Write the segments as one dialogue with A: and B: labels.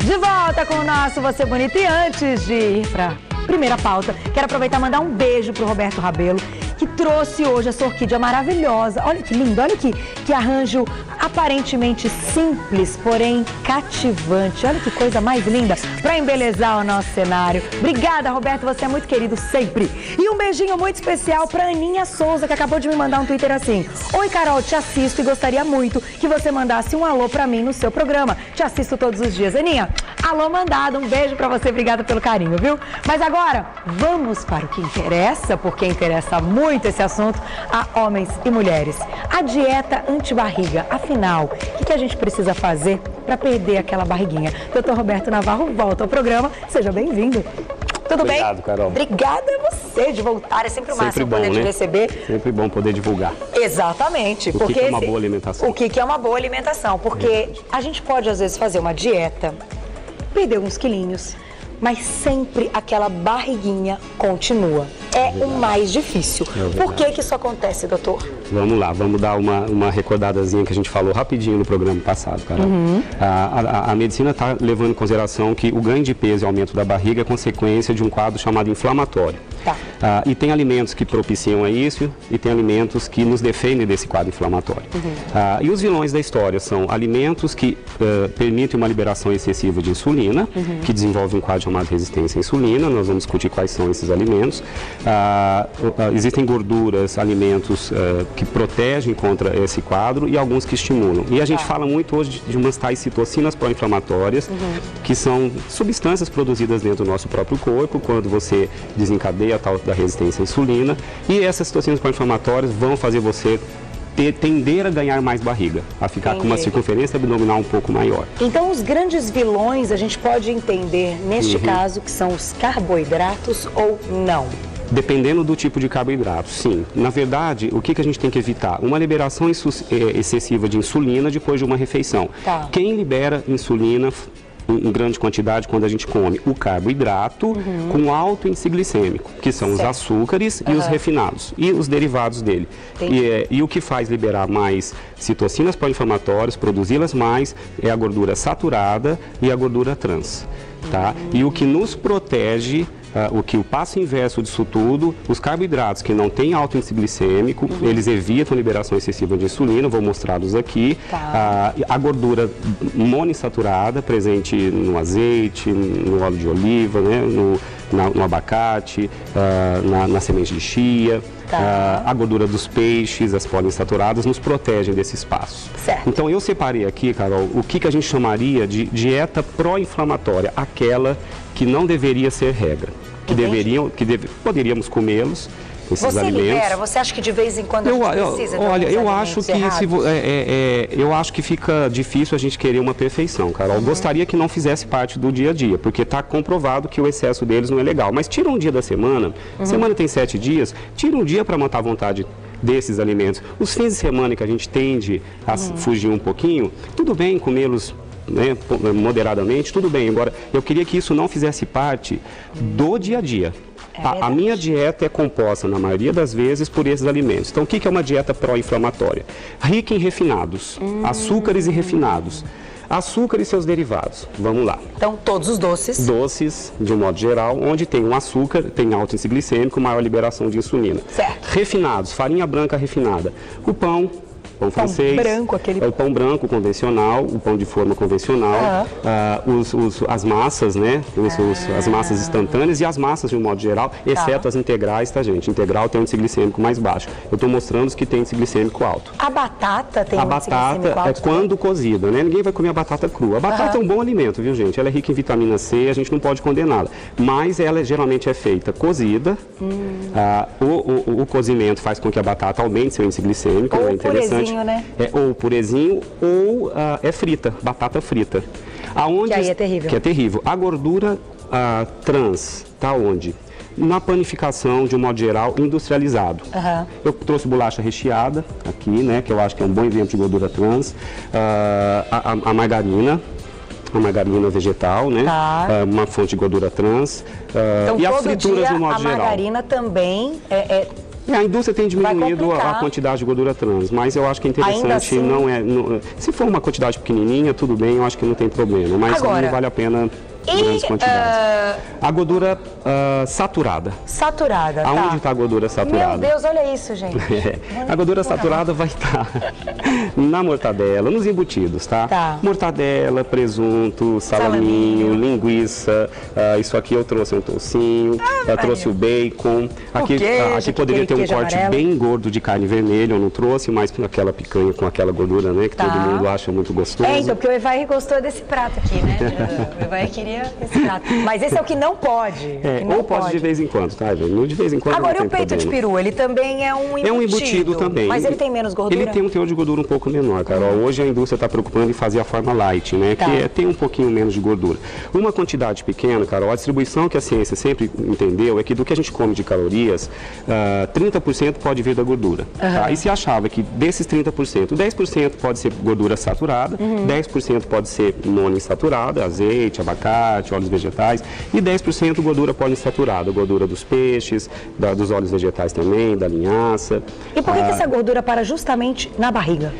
A: De volta com o nosso Você Bonita. E antes de ir para a primeira pauta, quero aproveitar e mandar um beijo para o Roberto Rabelo, que trouxe hoje essa orquídea maravilhosa. Olha que lindo, olha que arranjo aparentemente simples, porém cativante. Olha que coisa mais linda para embelezar o nosso cenário. Obrigada, Roberto, você é muito querido sempre. E um beijinho muito especial para Aninha Souza, que acabou de me mandar um Twitter assim: oi, Carol, te assisto e gostaria muito que você mandasse um alô para mim no seu programa. Te assisto todos os dias. Aninha, alô mandado, um beijo para você, obrigada pelo carinho, viu? Mas agora, vamos para o que interessa, porque interessa muito esse assunto a homens e mulheres. A dieta anti-barriga. Afinal, o que a gente precisa fazer para perder aquela barriguinha? Doutor Roberto Navarro volta ao programa. Seja bem-vindo. Tudo bem?
B: Obrigado, Carol.
A: Obrigada a você de voltar. É sempre o máximo poder te receber.
B: Sempre bom poder divulgar.
A: Exatamente.
B: O que é uma boa alimentação?
A: O que é uma boa alimentação? Porque a gente pode, às vezes, fazer uma dieta, perder uns quilinhos, mas sempre aquela barriguinha continua. É o mais difícil. Por que isso acontece, doutor?
B: Vamos lá, vamos dar uma recordadazinha que a gente falou rapidinho no programa passado, Carol. A medicina está levando em consideração que o ganho de peso e aumento da barriga é consequência de um quadro chamado inflamatório.
A: Tá.
B: E tem alimentos que propiciam a isso e tem alimentos que nos defendem desse quadro inflamatório. E os vilões da história são alimentos que permitem uma liberação excessiva de insulina, que desenvolve um quadro chamado resistência à insulina. Nós vamos discutir quais são esses alimentos. Existem gorduras, alimentos que protegem contra esse quadro e alguns que estimulam. E a gente fala muito hoje de umas tais citocinas pró-inflamatórias, que são substâncias produzidas dentro do nosso próprio corpo quando você desencadeia a tal da resistência à insulina. E essas citocinas pró-inflamatórias vão fazer você tender a ganhar mais barriga, a ficar com uma circunferência abdominal um pouco maior.
A: Então, os grandes vilões a gente pode entender, neste caso, que são os carboidratos ou não?
B: Dependendo do tipo de carboidrato, sim. Na verdade, o que a gente tem que evitar? Uma liberação excessiva de insulina depois de uma refeição.
A: Tá.
B: Quem libera insulina em grande quantidade quando a gente come? O carboidrato com alto índice glicêmico, que são os açúcares e os refinados, e os derivados dele. E o que faz liberar mais citocinas pró-inflamatórias, produzi-las mais, é a gordura saturada e a gordura trans. Tá? E o que nos protege, o passo inverso disso tudo, os carboidratos que não têm alto índice glicêmico, eles evitam a liberação excessiva de insulina, vou mostrá-los aqui. A gordura monoinsaturada, presente no azeite, no óleo de oliva, né, no abacate, na semente de chia. A gordura dos peixes, as poliinsaturadas, nos protegem desses passos.
A: Certo.
B: Então, eu separei aqui, Carol, o que a gente chamaria de dieta pró-inflamatória, aquela que não deveria ser regra, poderíamos comê-los, esses alimentos.
A: Você acha que de vez em quando a gente precisa de
B: Olha, eu acho que fica difícil a gente querer uma perfeição, Carol. Gostaria que não fizesse parte do dia a dia, porque está comprovado que o excesso deles não é legal. Mas tira um dia da semana, semana tem 7 dias, tira um dia para matar a vontade desses alimentos. Os fins de semana que a gente tende a fugir um pouquinho, tudo bem comê-los, né, moderadamente, tudo bem. Agora, eu queria que isso não fizesse parte do dia a dia. A minha dieta é composta, na maioria das vezes, por esses alimentos. Então, o que é uma dieta pró-inflamatória? Rica em refinados, açúcares e refinados. Açúcar e seus derivados. Vamos lá.
A: Então, todos os doces.
B: Doces, de um modo geral, onde tem um açúcar, tem alto índice glicêmico, maior liberação de insulina.
A: Certo.
B: Refinados, farinha branca refinada. O pão francês,
A: branco,
B: é o pão branco convencional, o pão de forma convencional, as massas, né? As massas instantâneas e as massas de um modo geral, exceto as integrais, tá, gente? Integral tem um índice glicêmico mais baixo. Eu estou mostrando os que tem índice glicêmico alto.
A: A batata tem índice glicêmico alto?
B: A batata é quando cozida, né? Ninguém vai comer a batata crua. A batata é um bom alimento, viu, gente? Ela é rica em vitamina C, a gente não pode condená-la. Mas ela geralmente é feita cozida. O cozimento faz com que a batata aumente seu índice glicêmico, é interessante.
A: Né?
B: Ou purezinho ou é frita, batata frita.
A: Que aí é terrível.
B: Que é terrível. A gordura trans está onde? Na panificação, de um modo geral, industrializado. Eu trouxe bolacha recheada aqui, né, que eu acho que é um bom exemplo de gordura trans. A margarina. A margarina vegetal, né? Uma fonte de gordura trans.
A: Então,
B: e as frituras, de um modo geral.
A: A margarina também
B: A indústria tem diminuído a quantidade de gordura trans, mas eu acho que é interessante, assim, se for uma quantidade pequenininha, tudo bem, eu acho que não tem problema, mas agora, não vale a pena grandes quantidades. A gordura saturada.
A: Saturada, tá.
B: Aonde está a gordura saturada?
A: Meu Deus, olha isso, gente.
B: A gordura saturada vai estar na mortadela, nos embutidos, tá? Mortadela, presunto, salaminho, linguiça, isso aqui eu trouxe um toucinho, eu trouxe o bacon. Aqui poderia ter um corte bem gordo de carne vermelha, eu não trouxe, mas aquela picanha com aquela gordura, né, que todo mundo acha muito gostoso.
A: Então, porque o Evair gostou desse prato aqui, né? O Evair queria esse prato. Mas esse é o que não pode.
B: Ou pode de vez em quando, tá, Evelyn? De vez em quando.
A: Agora, e o peito de peru, ele também é um embutido?
B: É um embutido também.
A: Mas ele tem menos gordura?
B: Ele tem um teor de gordura um pouco menor, Carol. Hoje a indústria está preocupando em fazer a forma light, né? Que tem um pouquinho menos de gordura. Uma quantidade pequena, Carol, a distribuição que a ciência sempre entendeu é que do que a gente come de calorias, 30% pode vir da gordura. Tá? E se achava que desses 30%, 10% pode ser gordura saturada, 10% pode ser monoinsaturada, azeite, abacate, óleos vegetais, e 10% gordura poliinsaturada, gordura dos peixes, dos óleos vegetais também, da linhaça.
A: E por que essa gordura para justamente na barriga?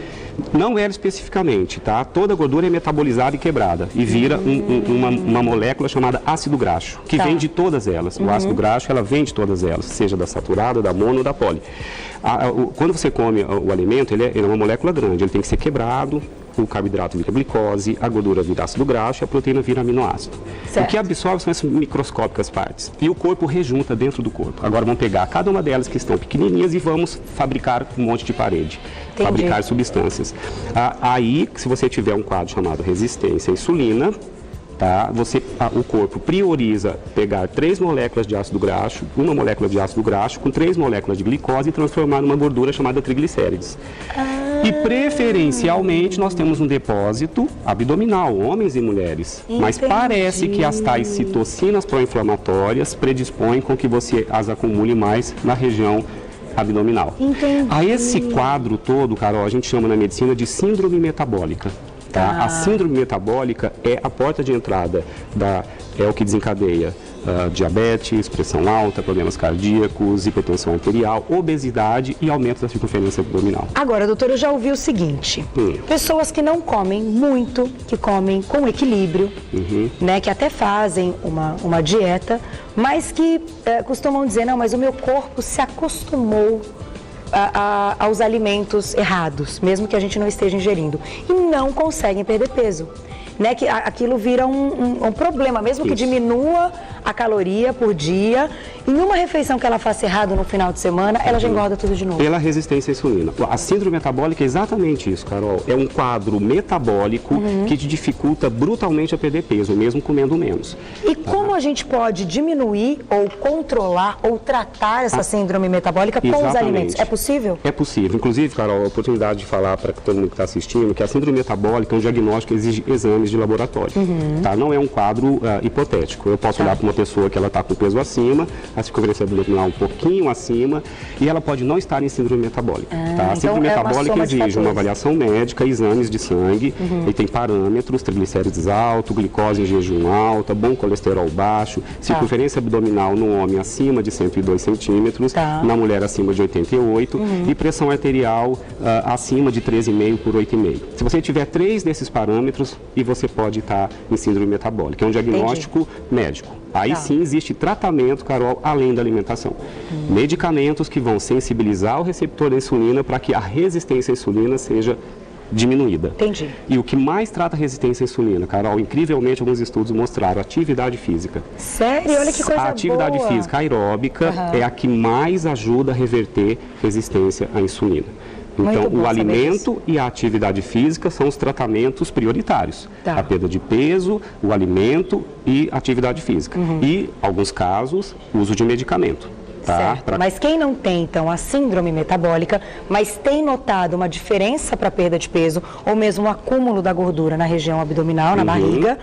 B: Não ela especificamente, tá? Toda gordura é metabolizada e quebrada e vira uma molécula chamada ácido graxo, que vem de todas elas. O ácido graxo, ela vem de todas elas, seja da saturada, da mono ou da poli. Quando você come o alimento, ele é uma molécula grande, ele tem que ser quebrado. O carboidrato vira glicose, a gordura vira ácido graxo e a proteína vira aminoácido. O que absorve são essas microscópicas partes. E o corpo rejunta dentro do corpo. Agora vamos pegar cada uma delas que estão pequenininhas e vamos fabricar um monte de parede. Fabricar substâncias. Aí, se você tiver um quadro chamado resistência à insulina, tá? O corpo prioriza pegar 3 moléculas de ácido graxo, uma molécula de ácido graxo com 3 moléculas de glicose e transformar numa gordura chamada triglicérides. E preferencialmente nós temos um depósito abdominal, homens e mulheres. Mas parece que as tais citocinas pró-inflamatórias predispõem com que você as acumule mais na região abdominal. A esse quadro todo, Carol, a gente chama na medicina de síndrome metabólica. Tá? A síndrome metabólica é a porta de entrada, é o que desencadeia diabetes, pressão alta, problemas cardíacos, hipertensão arterial, obesidade e aumento da circunferência abdominal.
A: Agora, doutor, eu já ouvi o seguinte, pessoas que não comem muito, que comem com equilíbrio, né, que até fazem uma dieta, mas que costumam dizer, não, mas o meu corpo se acostumou aos alimentos errados, mesmo que a gente não esteja ingerindo, e não conseguem perder peso. Né, que aquilo vira um problema, mesmo que diminua a caloria por dia, em uma refeição que ela faça errado no final de semana, ela já engorda tudo de novo.
B: Pela resistência à insulina. A síndrome metabólica é exatamente isso, Carol. É um quadro metabólico que te dificulta brutalmente a perder peso, mesmo comendo menos.
A: E como a gente pode diminuir ou controlar ou tratar essa síndrome metabólica com os alimentos? É possível?
B: É possível. Inclusive, Carol, a oportunidade de falar para todo mundo que está assistindo que a síndrome metabólica é um diagnóstico que exige exames de laboratório. Tá? Não é um quadro hipotético. Eu posso olhar para uma pessoa que ela está com peso acima, a circunferência abdominal um pouquinho acima, e ela pode não estar em síndrome metabólica. Tá? A síndrome metabólica exige uma avaliação médica, exames de sangue, e tem parâmetros, triglicérides alto, glicose em jejum alta, bom colesterol baixo, circunferência abdominal no homem acima de 102 centímetros, na mulher acima de 88, e pressão arterial acima de 13,5 por 8,5. Se você tiver 3 desses parâmetros, e você pode estar em síndrome metabólica. É um diagnóstico médico. Aí sim existe tratamento, Carol, além da alimentação. Medicamentos que vão sensibilizar o receptor da insulina para que a resistência à insulina seja diminuída. E o que mais trata a resistência à insulina, Carol, incrivelmente alguns estudos mostraram atividade física.
A: Sério? Olha que coisa boa!
B: A atividade física aeróbica é a que mais ajuda a reverter resistência à insulina. Então, o alimento e a atividade física são os tratamentos prioritários. A perda de peso, o alimento e a atividade física. E, em alguns casos, uso de medicamento. Tá?
A: Certo. Mas quem não tem, então, a síndrome metabólica, mas tem notado uma diferença para a perda de peso, ou mesmo um acúmulo da gordura na região abdominal, na barriga,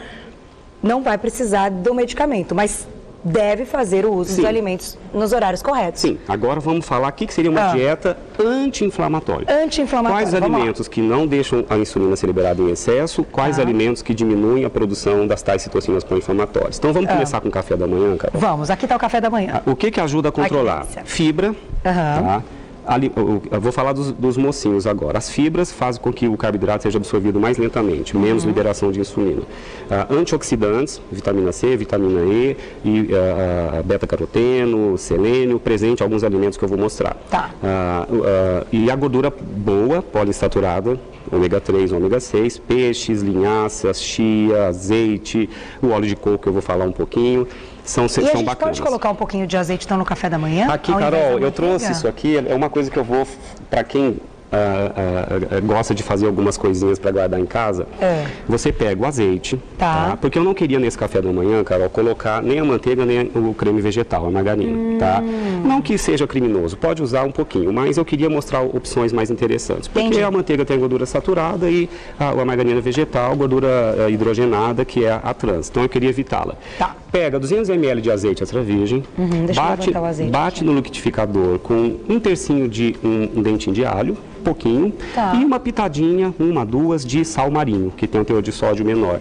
A: não vai precisar do medicamento. Mas deve fazer o uso dos alimentos nos horários corretos.
B: Sim, agora vamos falar o que seria uma dieta anti-inflamatória.
A: Anti-inflamatória.
B: Quais alimentos que não deixam a insulina ser liberada em excesso, quais alimentos que diminuem a produção das tais citocinas pró-inflamatórias. Então vamos começar com o café da manhã, Carol?
A: Vamos, aqui está o café da manhã.
B: O que ajuda a controlar? Fibra, tá? Eu vou falar dos mocinhos agora. As fibras fazem com que o carboidrato seja absorvido mais lentamente, menos liberação de insulina. Antioxidantes, vitamina C, vitamina E, e beta-caroteno, selênio, presente em alguns alimentos que eu vou mostrar.
A: Tá.
B: E a gordura boa, poliinsaturada, ômega 3, ômega 6, peixes, linhaças, chia, azeite, o óleo de coco que eu vou falar um pouquinho. São bacanas.
A: Pode colocar um pouquinho de azeite então no café da manhã?
B: Aqui, Carol, eu trouxe isso aqui, é uma coisa que eu vou, para quem gosta de fazer algumas coisinhas para guardar em casa, você pega o azeite, tá? Porque eu não queria nesse café da manhã, Carol, colocar nem a manteiga nem o creme vegetal, a margarina, tá? Não que seja criminoso, pode usar um pouquinho, mas eu queria mostrar opções mais interessantes, porque a manteiga tem gordura saturada e a margarina vegetal, gordura hidrogenada, que é a trans, então eu queria evitá-la.
A: Tá.
B: Pega 200 ml de azeite extra virgem, bate no liquidificador com um tercinho de um dentinho de alho, pouquinho, e uma pitadinha, uma, duas, de sal marinho, que tem um teor de sódio menor.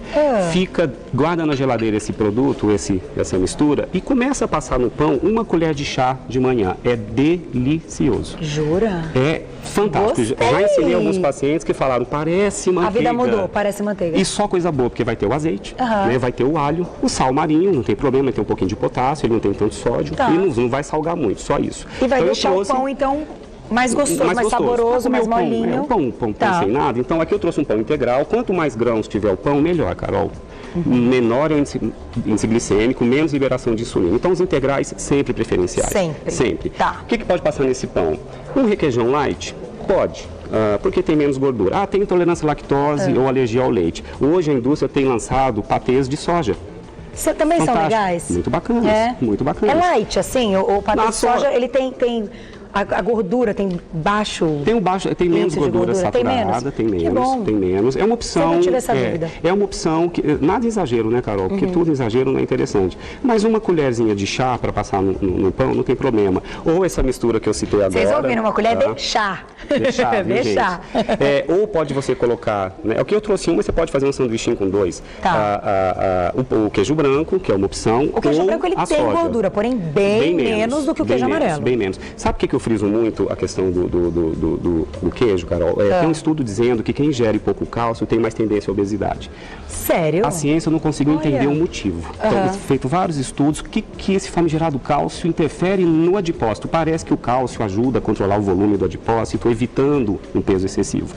B: Guarda na geladeira esse produto, essa mistura, e começa a passar no pão uma colher de chá de manhã. É delicioso.
A: Jura?
B: É fantástico.
A: Gostei.
B: Já ensinei alguns pacientes que falaram, parece manteiga.
A: A vida mudou, parece manteiga.
B: E só coisa boa, porque vai ter o azeite, né, vai ter o alho, o sal marinho, não tem problema, ele tem um pouquinho de potássio, ele não tem tanto sódio, e não vai salgar muito, só isso.
A: E vai deixar o pão, então, mais gostoso, mais saboroso, mais molinho.
B: Pão sem nada. Então aqui eu trouxe um pão integral. Quanto mais grãos tiver o pão, melhor, Carol. Menor o índice glicêmico, menos liberação de insulina. Então os integrais sempre preferenciais. Sempre.
A: Tá.
B: O que pode passar nesse pão? Um requeijão light? Pode. Porque tem menos gordura. Tem intolerância à lactose ou alergia ao leite. Hoje a indústria tem lançado patês de soja.
A: Também são legais?
B: Muito bacanas. Muito bacanas.
A: É light, assim? O patê de soja, ele tem a gordura tem baixo.
B: Tem menos gordura saturada, tem menos. É uma opção.
A: Sempre tive essa dúvida.
B: É uma opção que nada exagero, né, Carol? Porque tudo exagero não é interessante. Mas uma colherzinha de chá para passar no pão não tem problema. Ou essa mistura que eu citei agora.
A: Vocês ouviram, uma colher de chá.
B: De chá. Ou pode você colocar, né? O que eu trouxe uma, você pode fazer um sanduichinho com dois. O queijo branco, que é uma opção.
A: O queijo branco ele tem gordura, porém bem menos do que o queijo amarelo.
B: Bem menos. Sabe por que eu friso muito a questão do queijo, Carol? Tem um estudo dizendo que quem ingere pouco cálcio tem mais tendência à obesidade.
A: Sério?
B: A ciência não conseguiu entender o motivo. Então, feito vários estudos, que esse famigerado cálcio interfere no adipócito. Parece que o cálcio ajuda a controlar o volume do adipócito, evitando um peso excessivo.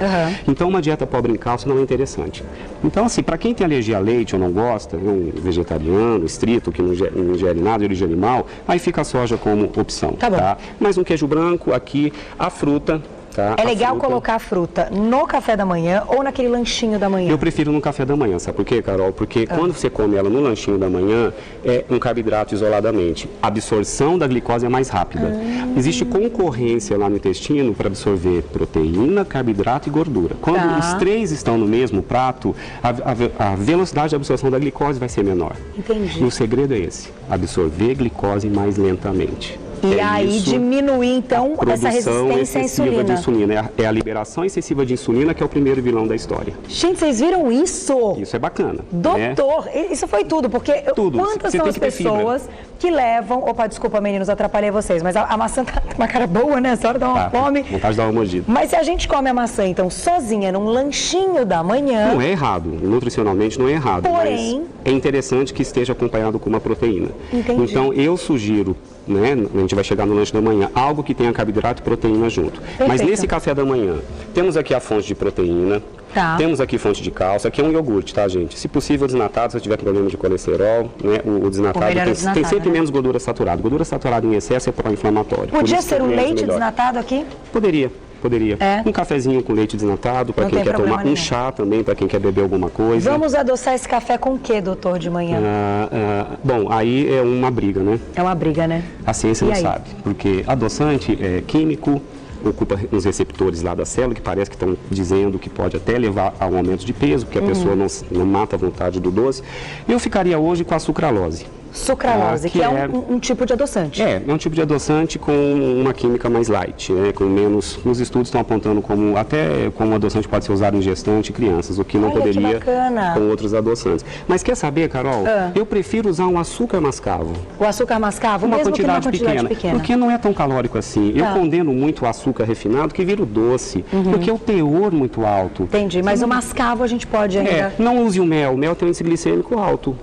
B: Então, uma dieta pobre em cálcio não é interessante. Então, assim, para quem tem alergia a leite ou não gosta, um vegetariano, estrito, que não ingere nada de origem animal, aí fica a soja como opção. Tá? Mas um queijo branco, aqui, a fruta. Tá?
A: É legal colocar a fruta no café da manhã ou naquele lanchinho da manhã?
B: Eu prefiro no café da manhã, sabe por quê, Carol? Porque quando você come ela no lanchinho da manhã, é um carboidrato isoladamente. A absorção da glicose é mais rápida. Existe concorrência lá no intestino para absorver proteína, carboidrato e gordura. Quando os três estão no mesmo prato, a velocidade de absorção da glicose vai ser menor.
A: Entendi.
B: E o segredo é esse, absorver glicose mais lentamente.
A: E aí diminuir, então, essa resistência à insulina.
B: De insulina. É a liberação excessiva de insulina que é o primeiro vilão da história.
A: Gente, vocês viram isso?
B: Isso é bacana.
A: Doutor, isso foi tudo, porque quantas são as pessoas que levam... Opa, desculpa, meninos, atrapalhei vocês, mas a maçã tá uma cara boa, né? Essa hora dá uma fome.
B: Vontade de dar uma mordida.
A: Mas se a gente come a maçã, então, sozinha, num lanchinho da manhã...
B: Não é errado, nutricionalmente não é errado.
A: Porém...
B: Mas é interessante que esteja acompanhado com uma proteína.
A: Entendi.
B: Então, eu sugiro... Né? A gente vai chegar no lanche da manhã, algo que tenha carboidrato e proteína junto.
A: Perfeito.
B: Mas nesse café da manhã, temos aqui a fonte de proteína, temos aqui fonte de cálcio, aqui é um iogurte, tá, gente? Se possível, desnatado, se tiver problema de colesterol, né? O desnatado tem sempre menos gordura saturada. Gordura saturada em excesso é pró-inflamatório.
A: Podia ser um leite desnatado aqui?
B: Poderia. Um cafezinho com leite desnatado, para quem quer tomar, um chá também, para quem quer beber alguma coisa.
A: Vamos adoçar esse café com o que, doutor, de manhã?
B: Bom, aí é uma briga, né?
A: É uma briga, né?
B: A ciência não sabe, porque adoçante é químico, ocupa os receptores lá da célula, que parece que estão dizendo que pode até levar ao aumento de peso, porque a pessoa não mata a vontade do doce. Eu ficaria hoje com a sucralose.
A: Sucralose, que é um tipo de adoçante.
B: É um tipo de adoçante com uma química mais light, né, com menos... Os estudos estão apontando como adoçante pode ser usado em gestante e crianças, o que não poderia com outros adoçantes. Mas quer saber, Carol? Eu prefiro usar um açúcar mascavo.
A: O açúcar mascavo,
B: uma
A: mesmo
B: quantidade
A: que numa quantidade pequena.
B: Porque não é tão calórico assim. Eu condeno muito o açúcar refinado, que vira o doce, porque é o teor muito alto.
A: Entendi, mas o mascavo a gente pode ainda...
B: Não use o mel tem um índice glicêmico alto.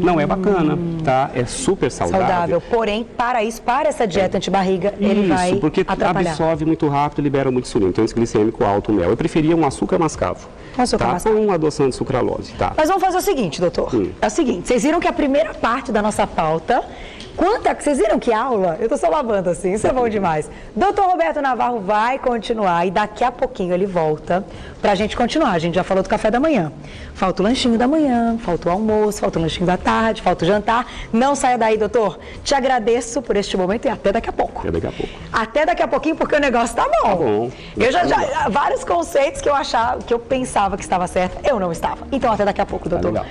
B: Não é bacana, tá? É super saudável.
A: Porém, para essa dieta antibarriga, ele vai
B: porque
A: atrapalhar.
B: Absorve muito rápido e libera muito insulina. Então, índice glicêmico alto, o mel. Eu preferia um açúcar mascavo. Ou um adoçante sucralose, tá?
A: Mas vamos fazer o seguinte, doutor. É o seguinte, vocês viram que a primeira parte da nossa pauta... Vocês viram que aula? Eu tô só lavando assim, isso é bom demais. Doutor Roberto Navarro vai continuar e daqui a pouquinho ele volta pra gente continuar. A gente já falou do café da manhã. Falta o lanchinho da manhã, falta o almoço, falta o lanchinho da tarde, falta o jantar. Não saia daí, doutor. Te agradeço por este momento e até daqui a pouco.
B: Até daqui a pouco.
A: Até daqui a pouquinho, porque o negócio tá bom.
B: Tá bom.
A: Eu já vários conceitos que eu pensava que estava certo, eu não estava. Então até daqui a pouco, doutor.
B: Tá legal.